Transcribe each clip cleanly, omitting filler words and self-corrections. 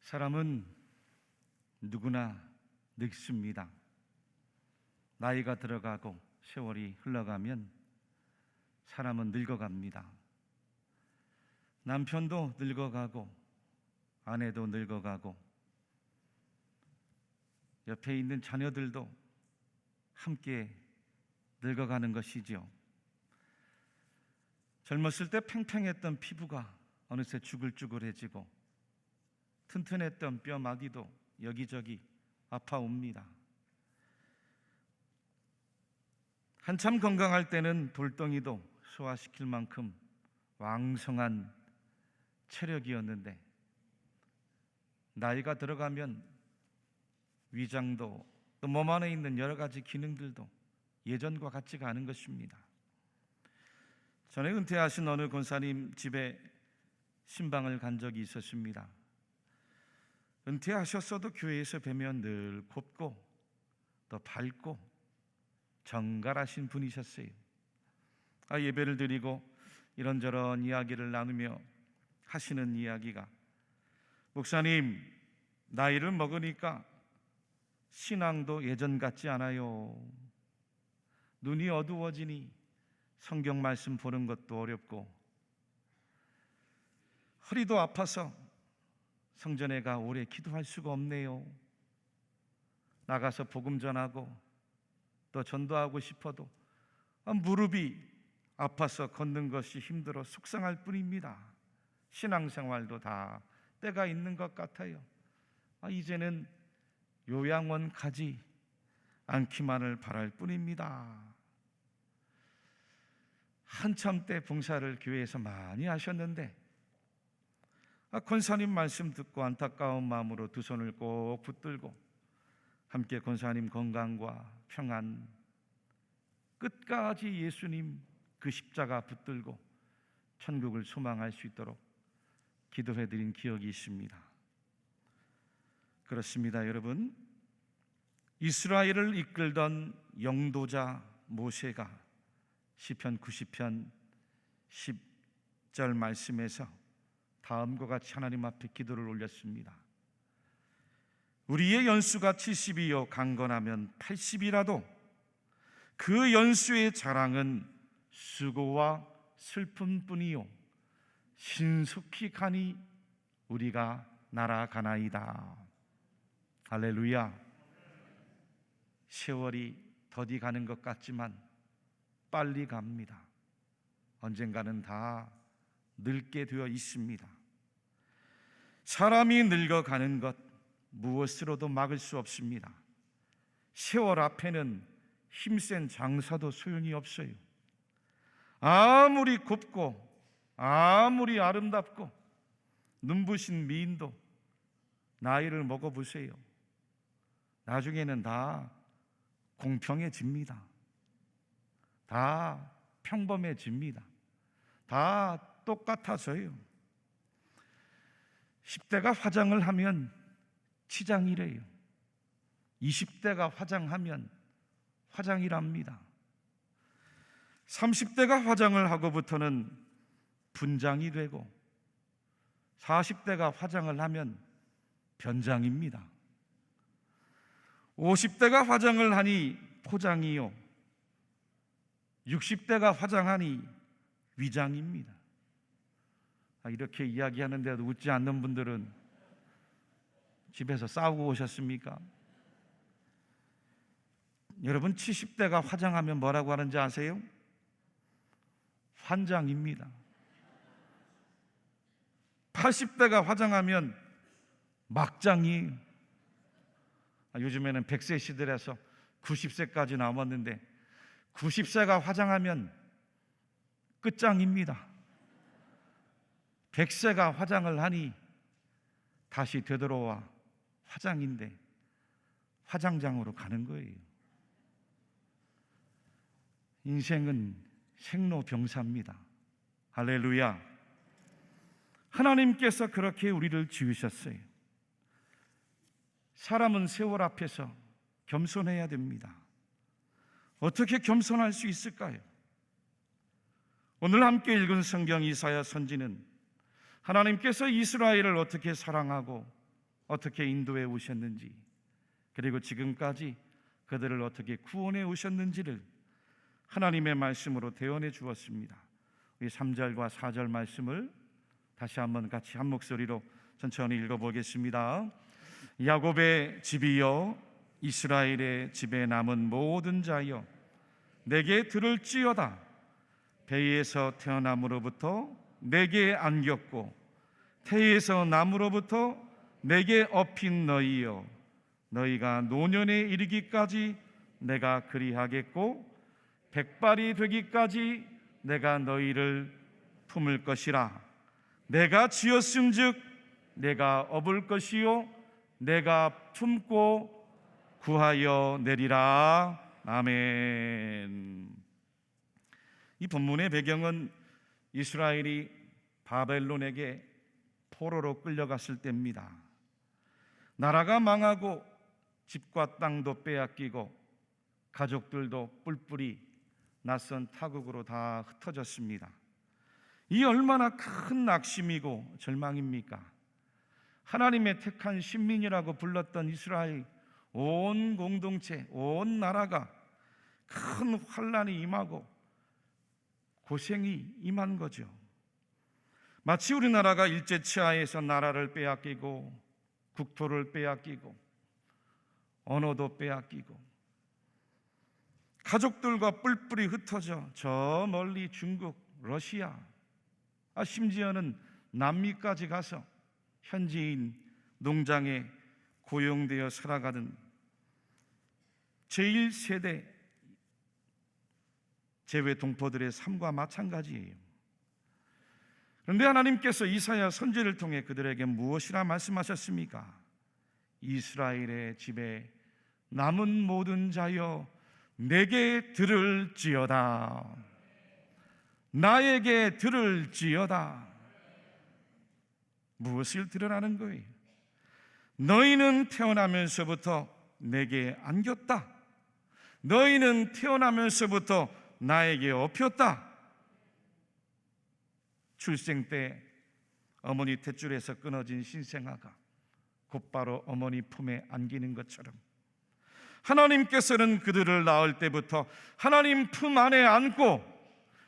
사람은 누구나 늙습니다. 나이가 들어가고 세월이 흘러가면 사람은 늙어갑니다. 남편도 늙어가고 아내도 늙어가고 옆에 있는 자녀들도 함께 늙어가는 것이죠. 젊었을 때 팽팽했던 피부가 어느새 쭈글쭈글해지고 튼튼했던 뼈마디도 여기저기 아파옵니다. 한참 건강할 때는 돌덩이도 소화시킬 만큼 왕성한 체력이었는데 나이가 들어가면 위장도 또 몸 안에 있는 여러 가지 기능들도 예전과 같지가 않은 것입니다. 전에 은퇴하신 어느 권사님 집에 신방을 간 적이 있었습니다. 은퇴하셨어도 교회에서 뵈면 늘 곱고 또 밝고 정갈하신 분이셨어요. 예배를 드리고 이런저런 이야기를 나누며 하시는 이야기가, 목사님, 나이를 먹으니까 신앙도 예전 같지 않아요. 눈이 어두워지니 성경 말씀 보는 것도 어렵고 허리도 아파서 성전에 가 오래 기도할 수가 없네요. 나가서 복음 전하고 또 전도하고 싶어도 무릎이 아파서 걷는 것이 힘들어 속상할 뿐입니다. 신앙생활도 다 때가 있는 것 같아요. 이제는 요양원 가지 않기만을 바랄 뿐입니다. 한참 때 봉사를 교회에서 많이 하셨는데 권사님 말씀 듣고 안타까운 마음으로 두 손을 꼭 붙들고 함께 권사님 건강과 평안, 끝까지 예수님 그 십자가 붙들고 천국을 소망할 수 있도록 기도해드린 기억이 있습니다. 그렇습니다, 여러분. 이스라엘을 이끌던 영도자 모세가 시편 90편 10절 말씀에서 다음과 같이 하나님 앞에 기도를 올렸습니다. 우리의 연수가 70이요 강건하면 80이라도 그 연수의 자랑은 수고와 슬픔뿐이요 신속히 가니 우리가 날아가나이다. 할렐루야. 세월이 더디 가는 것 같지만 빨리 갑니다. 언젠가는 다 늙게 되어 있습니다. 사람이 늙어가는 것 무엇으로도 막을 수 없습니다. 세월 앞에는 힘센 장사도 소용이 없어요. 아무리 곱고 아무리 아름답고 눈부신 미인도 나이를 먹어보세요. 나중에는 다 공평해집니다. 다 평범해집니다. 다 똑같아져요. 10대가 화장을 하면 치장이래요. 20대가 화장하면 화장이랍니다. 30대가 화장을 하고부터는 분장이 되고 40대가 화장을 하면 변장입니다. 50대가 화장을 하니 포장이요 60대가 화장하니 위장입니다. 이렇게 이야기하는데도 웃지 않는 분들은 집에서 싸우고 오셨습니까? 여러분, 70대가 화장하면 뭐라고 하는지 아세요? 환장입니다. 80대가 화장하면 막장이에요. 요즘에는 100세 시대라서 90세까지 남았는데 90세가 화장하면 끝장입니다. 100세가 화장을 하니 다시 되돌아와 화장인데 화장장으로 가는 거예요. 인생은 생로병사입니다. 할렐루야. 하나님께서 그렇게 우리를 지으셨어요. 사람은 세월 앞에서 겸손해야 됩니다. 어떻게 겸손할 수 있을까요? 오늘 함께 읽은 성경 이사야 선지는 하나님께서 이스라엘을 어떻게 사랑하고 어떻게 인도해 오셨는지, 그리고 지금까지 그들을 어떻게 구원해 오셨는지를 하나님의 말씀으로 대언해 주었습니다. 우리 3절과 4절 말씀을 다시 한번 같이 한 목소리로 천천히 읽어보겠습니다. 야곱의 집이여, 이스라엘의 집에 남은 모든 자여, 내게 들을지어다. 배에서 태어남으로부터 내게 안겼고 태에서 남으로부터 내게 업힌 너희여, 너희가 노년에 이르기까지 내가 그리하겠고 백발이 되기까지 내가 너희를 품을 것이라. 내가 지었음즉 내가 업을 것이요 내가 품고 구하여 내리라. 아멘. 이 본문의 배경은 이스라엘이 바벨론에게 포로로 끌려갔을 때입니다. 나라가 망하고 집과 땅도 빼앗기고 가족들도 뿔뿔이 낯선 타국으로 다 흩어졌습니다. 이 얼마나 큰 낙심이고 절망입니까? 하나님의 택한 신민이라고 불렀던 이스라엘 온 공동체, 온 나라가 큰 환난이 임하고 고생이 임한 거죠. 마치 우리나라가 일제치하에서 나라를 빼앗기고 국토를 빼앗기고 언어도 빼앗기고 가족들과 뿔뿔이 흩어져 저 멀리 중국, 러시아, 심지어는 남미까지 가서 현지인 농장에 고용되어 살아가는 제1세대 재외 동포들의 삶과 마찬가지예요. 그런데 하나님께서 이사야 선지를 통해 그들에게 무엇이라 말씀하셨습니까? 이스라엘의 집에 남은 모든 자여, 내게 들을지어다. 나에게 들을지어다. 무엇을 들으라는 거예요? 너희는 태어나면서부터 내게 안겼다. 너희는 태어나면서부터 나에게 업혔다. 출생 때 어머니 탯줄에서 끊어진 신생아가 곧바로 어머니 품에 안기는 것처럼 하나님께서는 그들을 낳을 때부터 하나님 품 안에 안고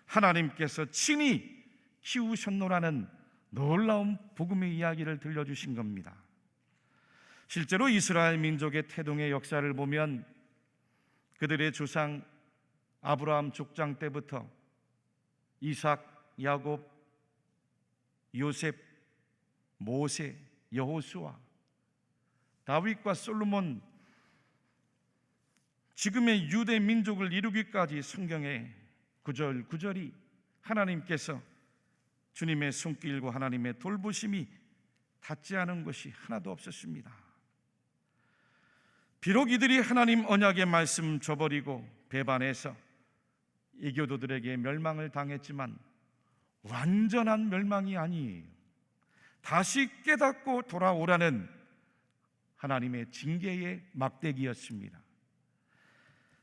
하나님께서 친히 키우셨노라는 놀라운 복음의 이야기를 들려주신 겁니다. 실제로 이스라엘 민족의 태동의 역사를 보면 그들의 조상 아브라함 족장 때부터 이삭, 야곱, 요셉, 모세, 여호수아, 다윗과 솔로몬, 지금의 유대 민족을 이루기까지 성경의 구절구절이 하나님께서 주님의 손길과 하나님의 돌보심이 닿지 않은 것이 하나도 없었습니다. 비록 이들이 하나님 언약의 말씀 저버리고 배반해서 이교도들에게 멸망을 당했지만 완전한 멸망이 아니에요. 다시 깨닫고 돌아오라는 하나님의 징계의 막대기였습니다.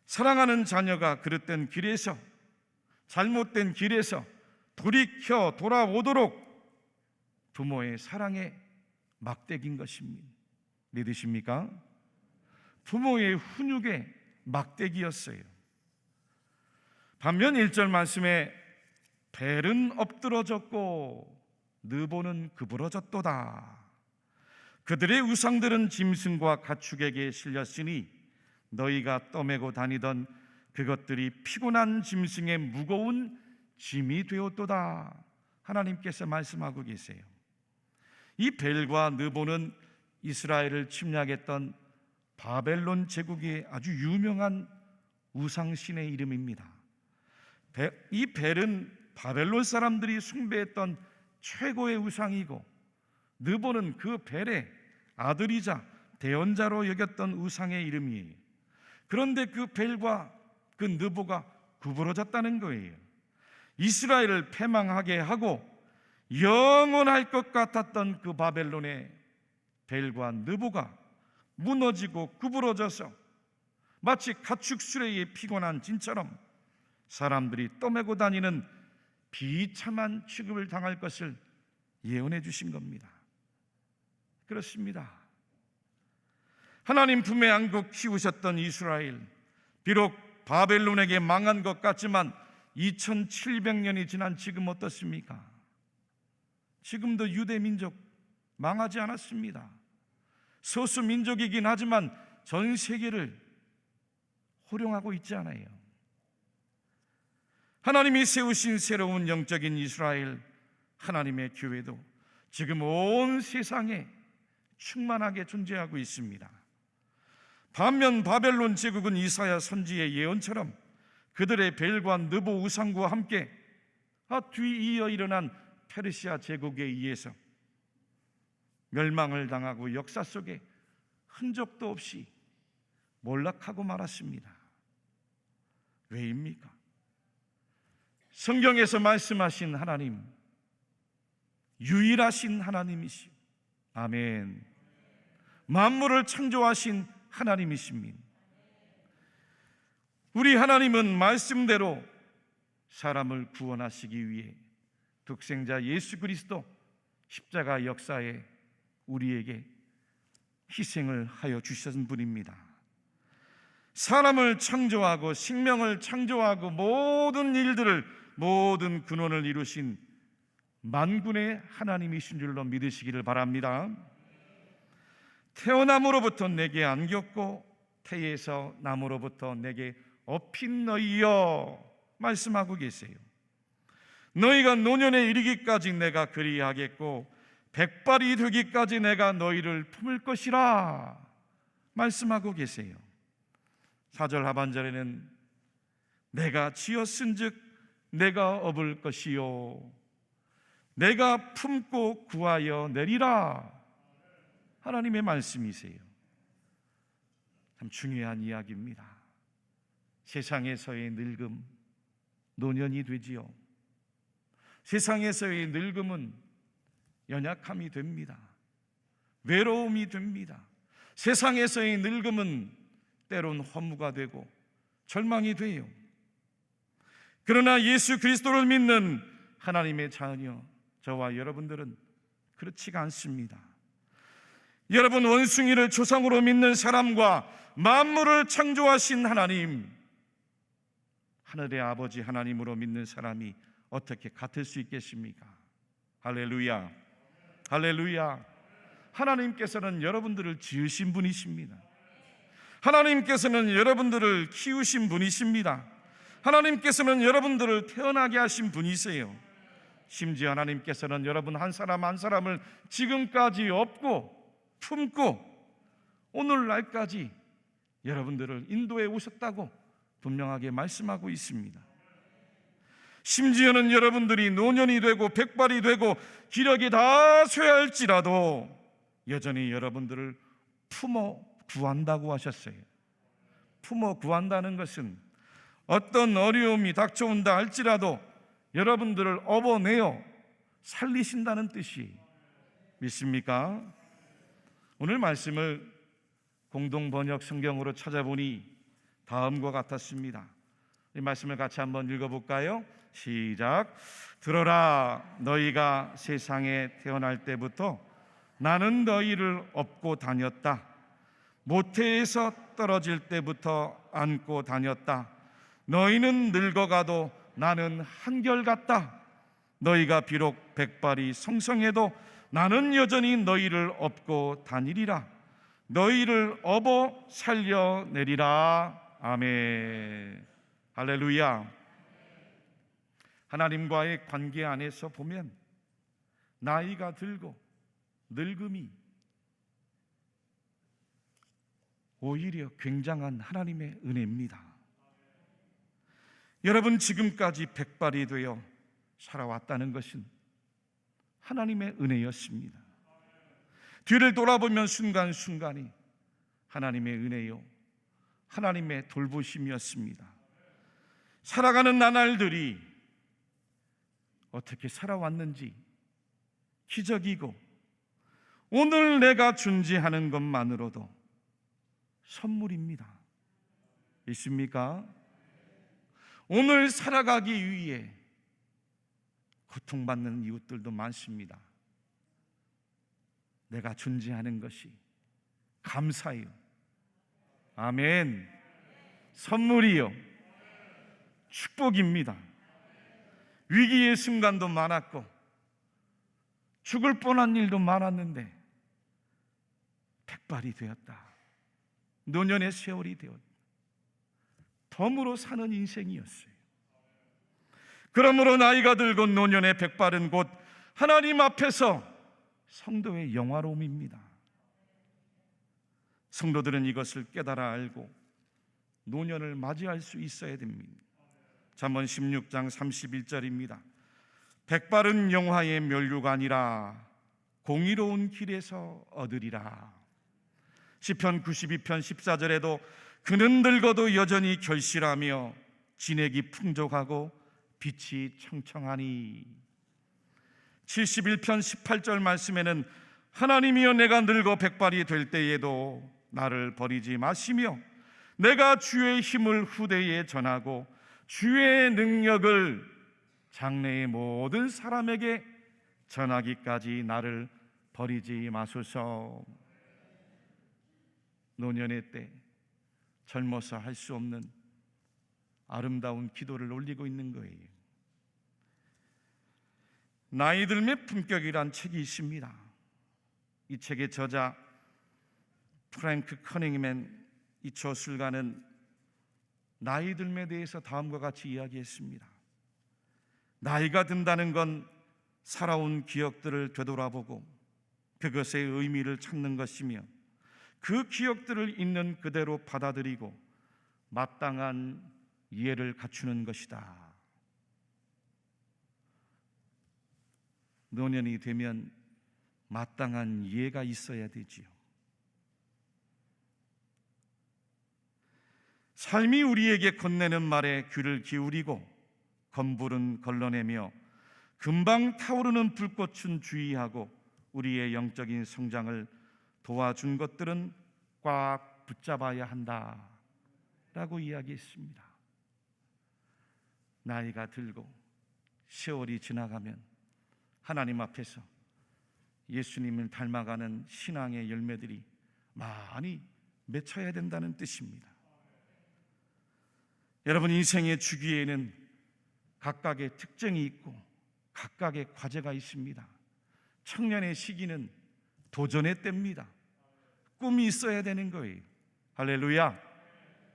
사랑하는 자녀가 그릇된 길에서, 잘못된 길에서 돌이켜 돌아오도록 부모의 사랑의 막대기인 것입니다. 믿으십니까? 부모의 훈육의 막대기였어요. 반면 1절 말씀에 벨은 엎드러졌고 느보는 구부러졌도다. 그들의 우상들은 짐승과 가축에게 실렸으니 너희가 떠매고 다니던 그것들이 피곤한 짐승의 무거운 짐이 되었도다. 하나님께서 말씀하고 계세요. 이 벨과 느보는 이스라엘을 침략했던 바벨론 제국의 아주 유명한 우상신의 이름입니다. 이 벨은 바벨론 사람들이 숭배했던 최고의 우상이고, 느보는 그 벨의 아들이자 대언자로 여겼던 우상의 이름이에요. 그런데 그 벨과 그 느보가 구부러졌다는 거예요. 이스라엘을 패망하게 하고 영원할 것 같았던 그 바벨론의 벨과 느보가 무너지고 구부러져서 마치 가축 수레에 피곤한 진처럼 사람들이 떠매고 다니는 비참한 취급을 당할 것을 예언해 주신 겁니다. 그렇습니다. 하나님 품에 안고 키우셨던 이스라엘, 비록 바벨론에게 망한 것 같지만 2700년이 지난 지금 어떻습니까? 지금도 유대 민족 망하지 않았습니다. 소수 민족이긴 하지만 전 세계를 호령하고 있지 않아요. 하나님이 세우신 새로운 영적인 이스라엘, 하나님의 교회도 지금 온 세상에 충만하게 존재하고 있습니다. 반면 바벨론 제국은 이사야 선지의 예언처럼 그들의 벨과 느보 우상과 함께 뒤이어 일어난 페르시아 제국에 의해서 멸망을 당하고 역사 속에 흔적도 없이 몰락하고 말았습니다. 왜입니까? 성경에서 말씀하신 하나님, 유일하신 하나님이시오. 아멘. 만물을 창조하신 하나님이십니다. 우리 하나님은 말씀대로 사람을 구원하시기 위해 독생자 예수 그리스도 십자가 역사에 우리에게 희생을 하여 주신 분입니다. 사람을 창조하고 생명을 창조하고 모든 일들을, 모든 근원을 이루신 만군의 하나님이신 줄로 믿으시기를 바랍니다. 태어남으로부터 내게 안겼고 태에서 남으로부터 내게 업힌 너희여 말씀하고 계세요. 너희가 노년에 이르기까지 내가 그리하겠고 백발이 되기까지 내가 너희를 품을 것이라 말씀하고 계세요. 4절 하반절에는 내가 지었은즉 내가 업을 것이요 내가 품고 구하여 내리라 하나님의 말씀이세요. 참 중요한 이야기입니다. 세상에서의 늙음, 노년이 되지요. 세상에서의 늙음은 연약함이 됩니다. 외로움이 됩니다. 세상에서의 늙음은 때론 허무가 되고 절망이 돼요. 그러나 예수 그리스도를 믿는 하나님의 자녀, 저와 여러분들은 그렇지가 않습니다. 여러분, 원숭이를 조상으로 믿는 사람과 만물을 창조하신 하나님, 하늘의 아버지 하나님으로 믿는 사람이 어떻게 같을 수 있겠습니까? 할렐루야, 할렐루야. 하나님께서는 여러분들을 지으신 분이십니다. 하나님께서는 여러분들을 키우신 분이십니다. 하나님께서는 여러분들을 태어나게 하신 분이세요. 심지어 하나님께서는 여러분 한 사람 한 사람을 지금까지 업고 품고 오늘날까지 여러분들을 인도해 오셨다고 분명하게 말씀하고 있습니다. 심지어는 여러분들이 노년이 되고 백발이 되고 기력이 다 쇠할지라도 여전히 여러분들을 품어 구한다고 하셨어요. 품어 구한다는 것은 어떤 어려움이 닥쳐온다 할지라도 여러분들을 업어내어 살리신다는 뜻이 믿습니까? 오늘 말씀을 공동번역 성경으로 찾아보니 다음과 같았습니다. 이 말씀을 같이 한번 읽어볼까요? 시작. 들어라, 너희가 세상에 태어날 때부터 나는 너희를 업고 다녔다. 모태에서 떨어질 때부터 안고 다녔다. 너희는 늙어가도 나는 한결같다. 너희가 비록 백발이 성성해도 나는 여전히 너희를 업고 다니리라. 너희를 업어 살려내리라. 아멘. 할렐루야. 하나님과의 관계 안에서 보면 나이가 들고 늙음이 오히려 굉장한 하나님의 은혜입니다. 여러분, 지금까지 백발이 되어 살아왔다는 것은 하나님의 은혜였습니다. 뒤를 돌아보면 순간순간이 하나님의 은혜요, 하나님의 돌보심이었습니다. 살아가는 나날들이 어떻게 살아왔는지 기적이고 오늘 내가 존재하는 것만으로도 선물입니다. 있습니까? 오늘 살아가기 위해 고통받는 이웃들도 많습니다. 내가 존재하는 것이 감사요, 아멘, 선물이요, 축복입니다. 위기의 순간도 많았고 죽을 뻔한 일도 많았는데 백발이 되었다, 노년의 세월이 되었다, 덤으로 사는 인생이었어요. 그러므로 나이가 들고 노년의 백발은 곧 하나님 앞에서 성도의 영화로움입니다. 성도들은 이것을 깨달아 알고 노년을 맞이할 수 있어야 됩니다. 잠언 16장 31절입니다. 백발은 영화의 면류가 아니라 공의로운 길에서 얻으리라. 시편 92편 14절에도 그는 늙어도 여전히 결실하며 진액이 풍족하고 빛이 청청하니. 71편 18절 말씀에는 하나님이여 내가 늙어 백발이 될 때에도 나를 버리지 마시며 내가 주의 힘을 후대에 전하고 주의 능력을 장래의 모든 사람에게 전하기까지 나를 버리지 마소서. 노년의 때 젊어서 할 수 없는 아름다운 기도를 올리고 있는 거예요. 나이 들매 품격이란 책이 있습니다. 이 책의 저자 프랭크 커닝맨 이 저술가는 나이 들매에 대해서 다음과 같이 이야기했습니다. 나이가 든다는 건 살아온 기억들을 되돌아보고 그것의 의미를 찾는 것이며 그 기억들을 있는 그대로 받아들이고 마땅한 이해를 갖추는 것이다. 노년이 되면 마땅한 이해가 있어야 되지요. 삶이 우리에게 건네는 말에 귀를 기울이고 검불은 걸러내며 금방 타오르는 불꽃은 주의하고 우리의 영적인 성장을 도와준 것들은 꽉 붙잡아야 한다 라고 이야기했습니다. 나이가 들고 세월이 지나가면 하나님 앞에서 예수님을 닮아가는 신앙의 열매들이 많이 맺혀야 된다는 뜻입니다. 여러분, 인생의 주기에는 각각의 특징이 있고 각각의 과제가 있습니다. 청년의 시기는 도전의 때입니다. 꿈이 있어야 되는 거예요. 할렐루야,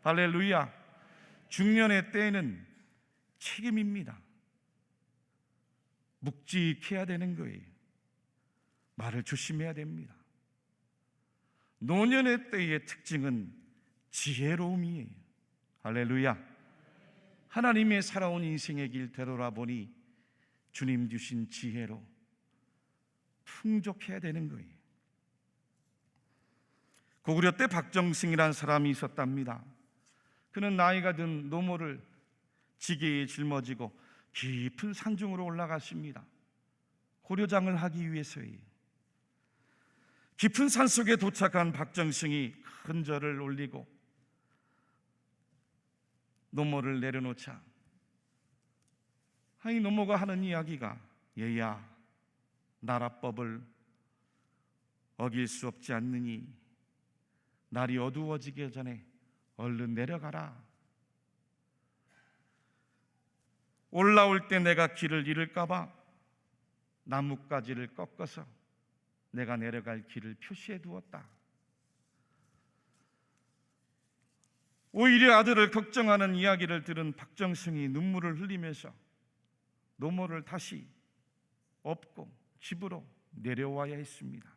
할렐루야. 중년의 때에는 책임입니다. 묵직해야 되는 거예요. 말을 조심해야 됩니다. 노년의 때의 특징은 지혜로움이에요. 할렐루야. 하나님의 살아온 인생의 길 되돌아보니 주님 주신 지혜로 풍족해야 되는 거예요. 고구려 때 박정승이라는 사람이 있었답니다. 그는 나이가 든 노모를 지게에 짊어지고 깊은 산중으로 올라갔습니다. 고려장을 하기 위해서예요. 깊은 산속에 도착한 박정승이 큰 절을 올리고 노모를 내려놓자 이 노모가 하는 이야기가 얘야, 나라법을 어길 수 없지 않느니 날이 어두워지기 전에 얼른 내려가라. 올라올 때 내가 길을 잃을까봐 나뭇가지를 꺾어서 내가 내려갈 길을 표시해 두었다. 오히려 아들을 걱정하는 이야기를 들은 박정승이 눈물을 흘리면서 노모를 다시 업고 집으로 내려와야 했습니다.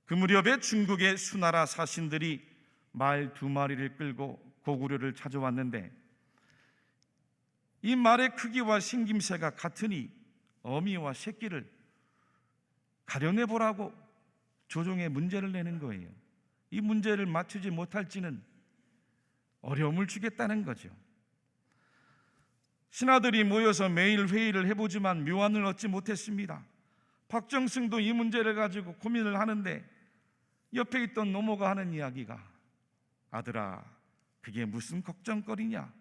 그 무렵에 중국의 수나라 사신들이 말 2마리를 끌고 고구려를 찾아왔는데 이 말의 크기와 생김새가 같으니 어미와 새끼를 가려내보라고 조종에 문제를 내는 거예요. 이 문제를 맞추지 못할지는 어려움을 주겠다는 거죠. 신하들이 모여서 매일 회의를 해보지만 묘안을 얻지 못했습니다. 박정승도 이 문제를 가지고 고민을 하는데 옆에 있던 노모가 하는 이야기가 아들아, 그게 무슨 걱정거리냐?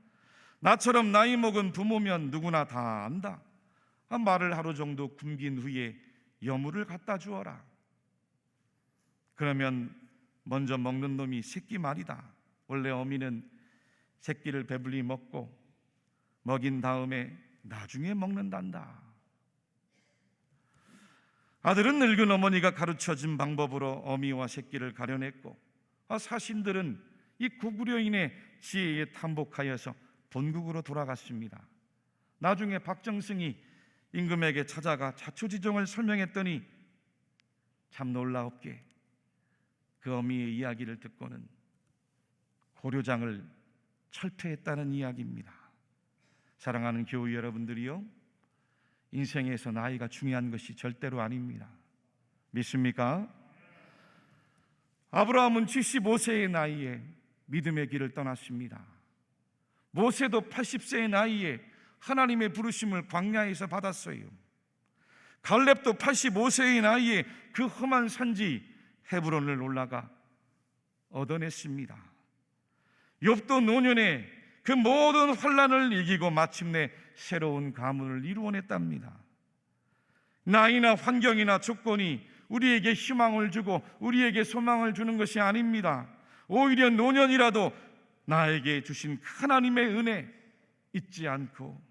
나처럼 나이 먹은 부모면 누구나 다 안다. 말을 하루 정도 굶긴 후에 여물을 갖다 주어라. 그러면 먼저 먹는 놈이 새끼 말이다. 원래 어미는 새끼를 배불리 먹고 먹인 다음에 나중에 먹는단다. 아들은 늙은 어머니가 가르쳐준 방법으로 어미와 새끼를 가려냈고, 사신들은 이 구구려인의 지혜에 탐복하여서 본국으로 돌아갔습니다. 나중에 박정승이 임금에게 찾아가 자초지종을 설명했더니 참 놀라웠게 그 어미의 이야기를 듣고는 고려장을 철폐했다는 이야기입니다. 사랑하는 교우 여러분들이요, 인생에서 나이가 중요한 것이 절대로 아닙니다. 믿습니까? 아브라함은 75세의 나이에 믿음의 길을 떠났습니다. 모세도 80세의 나이에 하나님의 부르심을 광야에서 받았어요. 갈렙도 85세의 나이에 그 험한 산지 헤브론을 올라가 얻어냈습니다. 욥도 노년에 그 모든 환난을 이기고 마침내 새로운 가문을 이루어냈답니다. 나이나 환경이나 조건이 우리에게 희망을 주고 우리에게 소망을 주는 것이 아닙니다. 오히려 노년이라도 나에게 주신 하나님의 은혜 잊지 않고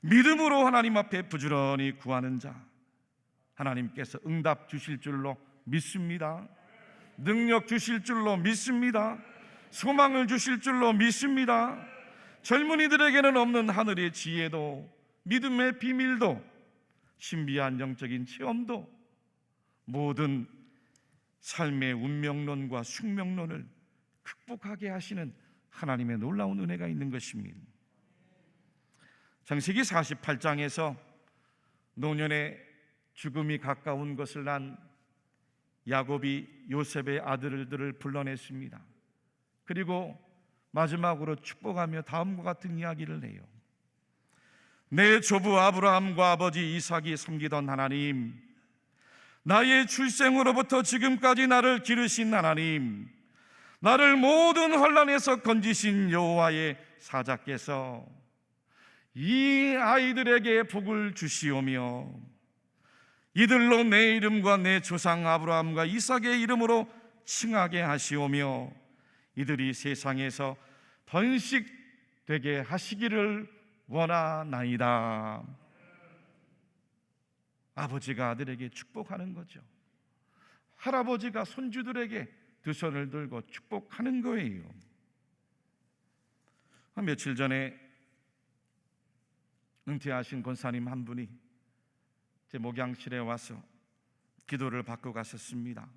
믿음으로 하나님 앞에 부지런히 구하는 자, 하나님께서 응답 주실 줄로 믿습니다. 능력 주실 줄로 믿습니다. 소망을 주실 줄로 믿습니다. 젊은이들에게는 없는 하늘의 지혜도, 믿음의 비밀도, 신비한 영적인 체험도, 모든 삶의 운명론과 숙명론을 극복하게 하시는 하나님의 놀라운 은혜가 있는 것입니다. 창세기 48장에서 노년의 죽음이 가까운 것을 난 야곱이 요셉의 아들들을 불러냈습니다. 그리고 마지막으로 축복하며 다음과 같은 이야기를 해요. 내 조부 아브라함과 아버지 이삭이 섬기던 하나님, 나의 출생으로부터 지금까지 나를 기르신 하나님, 나를 모든 환난에서 건지신 여호와의 사자께서 이 아이들에게 복을 주시오며 이들로 내 이름과 내 조상 아브라함과 이삭의 이름으로 칭하게 하시오며 이들이 세상에서 번식되게 하시기를 원하나이다. 아버지가 아들에게 축복하는 거죠. 할아버지가 손주들에게 두 손을 들고 축복하는 거예요. 며칠 전에 은퇴하신 권사님 한 분이 제 목양실에 와서 기도를 받고 가셨습니다.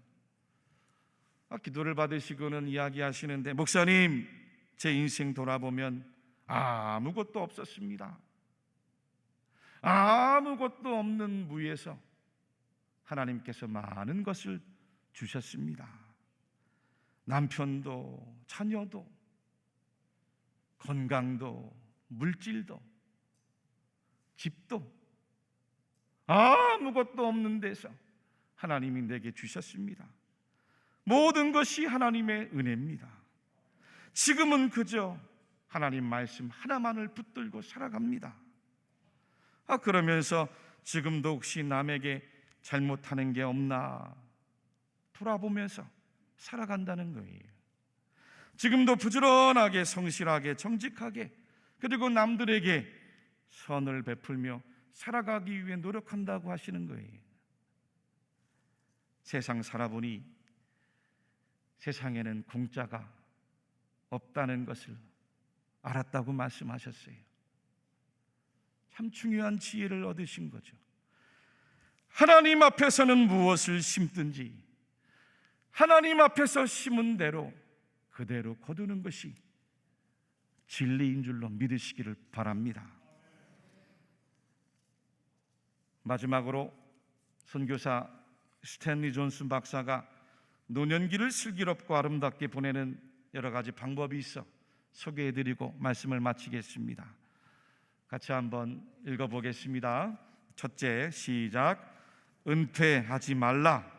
기도를 받으시고는 이야기하시는데, 목사님, 제 인생 돌아보면 아무것도 없었습니다. 아무것도 없는 무에서 하나님께서 많은 것을 주셨습니다. 남편도 자녀도 건강도 물질도 집도 아무것도 없는 데서 하나님이 내게 주셨습니다. 모든 것이 하나님의 은혜입니다. 지금은 그저 하나님 말씀 하나만을 붙들고 살아갑니다. 그러면서 지금도 혹시 남에게 잘못하는 게 없나 돌아보면서 살아간다는 거예요. 지금도 부지런하게 성실하게 정직하게 그리고 남들에게 선을 베풀며 살아가기 위해 노력한다고 하시는 거예요. 세상 살아보니 세상에는 공짜가 없다는 것을 알았다고 말씀하셨어요. 참 중요한 지혜를 얻으신 거죠. 하나님 앞에서는 무엇을 심든지 하나님 앞에서 심은 대로 그대로 거두는 것이 진리인 줄로 믿으시기를 바랍니다. 마지막으로 선교사 스탠리 존슨 박사가 노년기를 슬기롭고 아름답게 보내는 여러 가지 방법이 있어 소개해드리고 말씀을 마치겠습니다. 같이 한번 읽어보겠습니다. 첫째, 시작. 은퇴하지 말라.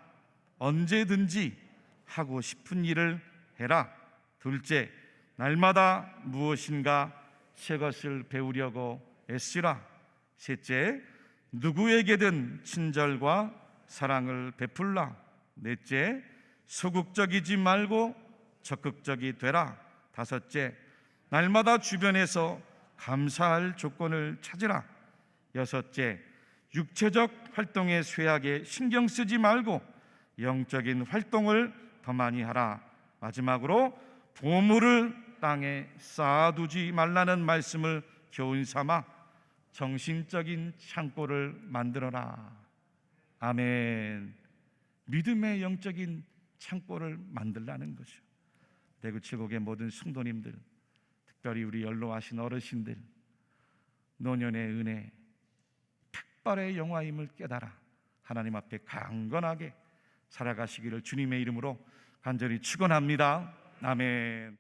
언제든지 하고 싶은 일을 해라. 둘째, 날마다 무엇인가 새 것을 배우려고 애쓰라. 셋째, 누구에게든 친절과 사랑을 베풀라. 넷째, 소극적이지 말고 적극적이 되라. 다섯째, 날마다 주변에서 감사할 조건을 찾으라. 여섯째, 육체적 활동의 쇠약에 신경 쓰지 말고 영적인 활동을 더 많이 하라. 마지막으로 보물을 땅에 쌓아두지 말라는 말씀을 교훈 삼아 정신적인 창고를 만들어라. 아멘. 믿음의 영적인 창고를 만들라는 것이요. 대구 칠곡의 모든 성도님들, 특별히 우리 연로하신 어르신들, 노년의 은혜, 특별의 영화임을 깨달아 하나님 앞에 강건하게 살아가시기를 주님의 이름으로 간절히 축원합니다. 아멘.